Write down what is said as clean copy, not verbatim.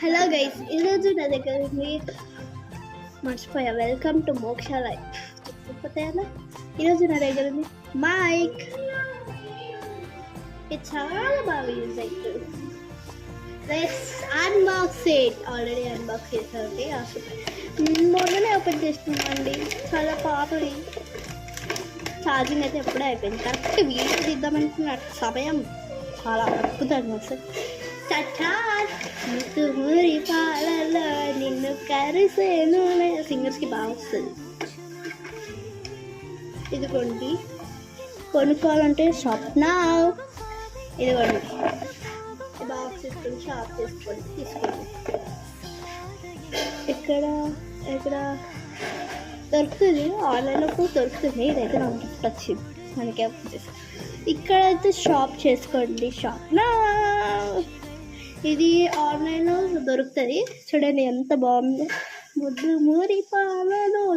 Hello guys, ఈరోజు నా దగ్గర ఉంది మర్చిపోయా. వెల్కమ్ టు మోక్ష లైఫ్. చెప్పకపోతే అలా ఈరోజు నా దగ్గర ఉంది మైక్. ఇది చాలా బాగా యూజ్ అవుతుంది. Let's unbox it. Already unbox చేసామండి. మొన్ననే ఓపెన్ చేస్తున్నామండి. చాలా పాతది. ఛార్జింగ్ అయితే ఎప్పుడే అయిపోయింది. కరెక్ట్ వీడియో తీద్దామనుకున్న సమయం చాలా అద్భుతంగా వస్తుంది. మురి పాలలో నిన్ను కరిసేను సింగర్స్కి బాగా వస్తుంది. ఇదిగోండి, కొనుక్కోవాలంటే స్వప్న. ఇదిగోండి, బాక్స్ తీసుకొని షాప్ చేసుకోండి, తీసుకోండి. ఇక్కడ దొరుకుతుంది, ఆన్లైన్లో కూడా దొరుకుతుంది. ఇదైతే నాకు గిఫ్ట్ వచ్చింది, మనకే వచ్చేసి. ఇక్కడైతే షాప్ చేసుకోండి. షాప్ ఇది ఆన్లైన్లో దొరుకుతుంది. చూడండి ఎంత బాగుందో. ముద్దు మూరి పాలలో